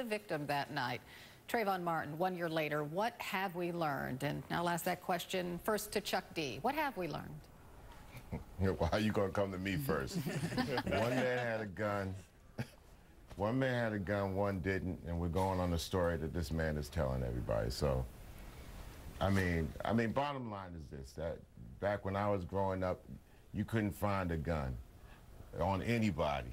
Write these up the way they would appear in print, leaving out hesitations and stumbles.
victim that night. Trayvon Martin, 1 year later, what have we learned? And I'll ask that question first to Chuck D. What have we learned? Why are you going to come to me first? One man had a gun. One man had a gun, one didn't, and we're going on the story that this man is telling everybody. So, I mean, bottom line is this, that back when I was growing up, you couldn't find a gun on anybody.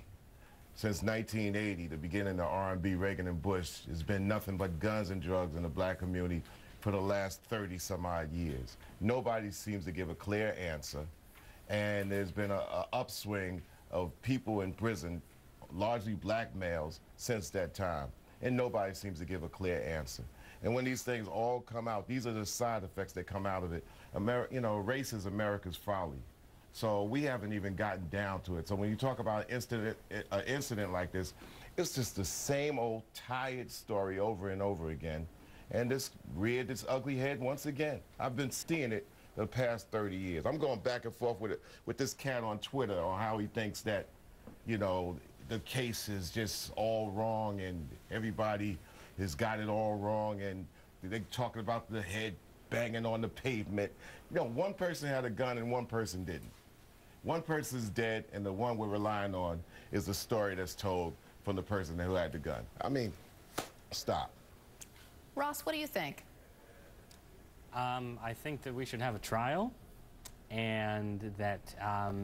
Since 1980, the beginning of R&B, Reagan and Bush, it's been nothing but guns and drugs in the black community for the last 30-some-odd years. Nobody seems to give a clear answer, and there's been an upswing of people in prison, largely black males, since that time, and nobody seems to give a clear answer. And when these things all come out, these are the side effects that come out of it. Race is America's folly. So we haven't even gotten down to it. So when you talk about an incident like this, it's just the same old tired story over and over again. And this reared its ugly head once again. I've been seeing it the past 30 years. I'm going back and forth with this cat on Twitter on how he thinks that, the case is just all wrong and everybody has got it all wrong, and they're talking about the head banging on the pavement. One person had a gun and one person didn't. One person's dead, and the one we're relying on is the story that's told from the person who had the gun. I mean, stop. Ross, what do you think? I think that we should have a trial, and that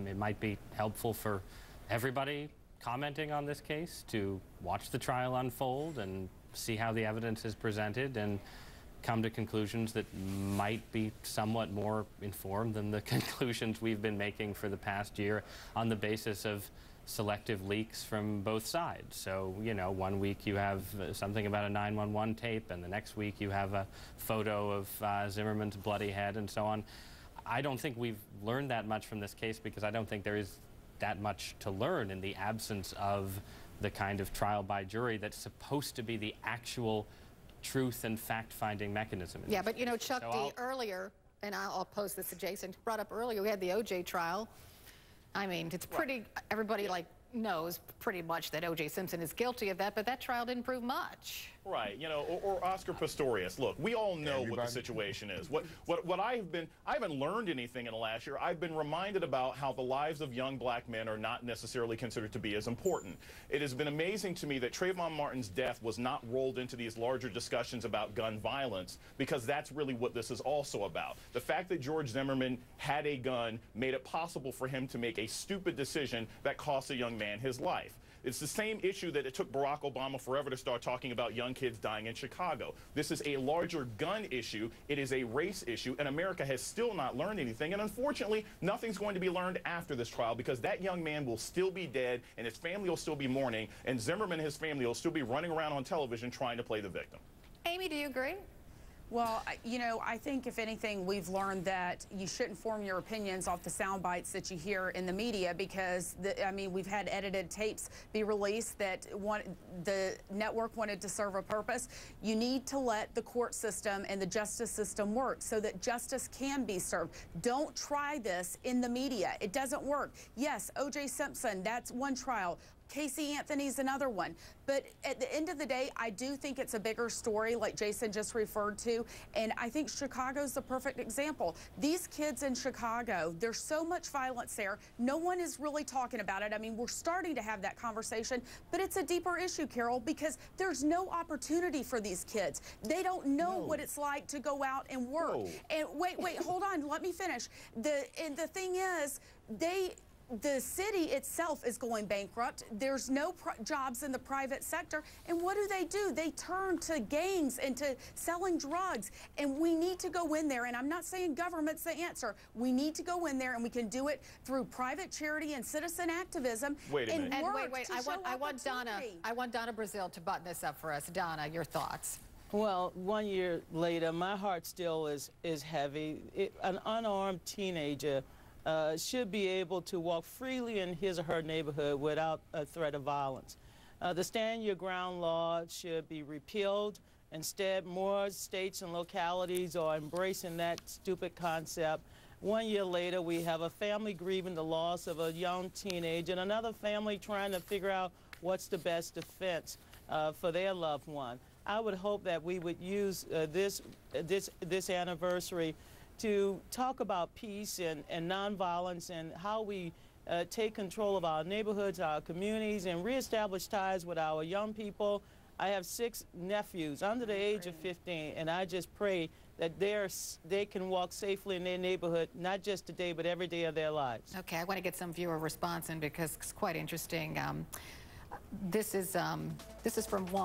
it might be helpful for everybody commenting on this case to watch the trial unfold and see how the evidence is presented and come to conclusions that might be somewhat more informed than the conclusions we've been making for the past year on the basis of selective leaks from both sides. So, 1 week you have something about a 911 tape, and the next week you have a photo of Zimmerman's bloody head and so on. I don't think we've learned that much from this case, because I don't think there is that much to learn in the absence of the kind of trial by jury that's supposed to be the actual truth and fact-finding mechanism. Yeah, but Chuck D, earlier, and I'll pose this to Jason, brought up earlier, we had the O.J. trial. I mean, it's pretty, everybody knows pretty much that O.J. Simpson is guilty of that, but that trial didn't prove much. Right, or Oscar Pistorius. Look, we all know what the situation is. What I haven't learned anything in the last year. I've been reminded about how the lives of young black men are not necessarily considered to be as important. It has been amazing to me that Trayvon Martin's death was not rolled into these larger discussions about gun violence, because that's really what this is also about. The fact that George Zimmerman had a gun made it possible for him to make a stupid decision that cost a young man his life. It's the same issue that it took Barack Obama forever to start talking about young kids dying in Chicago. This is a larger gun issue. It is a race issue, and America has still not learned anything. And unfortunately, nothing's going to be learned after this trial, because that young man will still be dead, and his family will still be mourning, and Zimmerman and his family will still be running around on television trying to play the victim. Amy, do you agree? Well, I think if anything, we've learned that you shouldn't form your opinions off the sound bites that you hear in the media, because, we've had edited tapes be released that the network wanted to serve a purpose. You need to let the court system and the justice system work so that justice can be served. Don't try this in the media. It doesn't work. Yes, O.J. Simpson, that's one trial. Casey Anthony's another one. But at the end of the day, I do think it's a bigger story, like Jason just referred to, and I think Chicago's the perfect example. These kids in Chicago, there's so much violence there. No one is really talking about it. I mean, we're starting to have that conversation, but it's a deeper issue, Carol, because there's no opportunity for these kids. They don't know what it's like to go out and work. And wait, hold on, let me finish. And the thing is, the city itself is going bankrupt. There's no jobs in the private sector. And what do? They turn to gangs and to selling drugs. And we need to go in there, and I'm not saying government's the answer. We need to go in there, and we can do it through private charity and citizen activism. Wait a minute. And wait, I want Donna Brazil to button this up for us. Donna, your thoughts. Well, 1 year later, my heart still is heavy. An unarmed teenager should be able to walk freely in his or her neighborhood without a threat of violence. The stand your ground law should be repealed. Instead, more states and localities are embracing that stupid concept. 1 year later, we have a family grieving the loss of a young teenager and another family trying to figure out what's the best defense. for their loved one. I would hope that we would use this anniversary to talk about peace and nonviolence and how we take control of our neighborhoods, our communities, and reestablish ties with our young people. I have 6 nephews under the age of 15, and I just pray that they can walk safely in their neighborhood, not just today, but every day of their lives. Okay, I want to get some viewer response in because it's quite interesting. This is from one.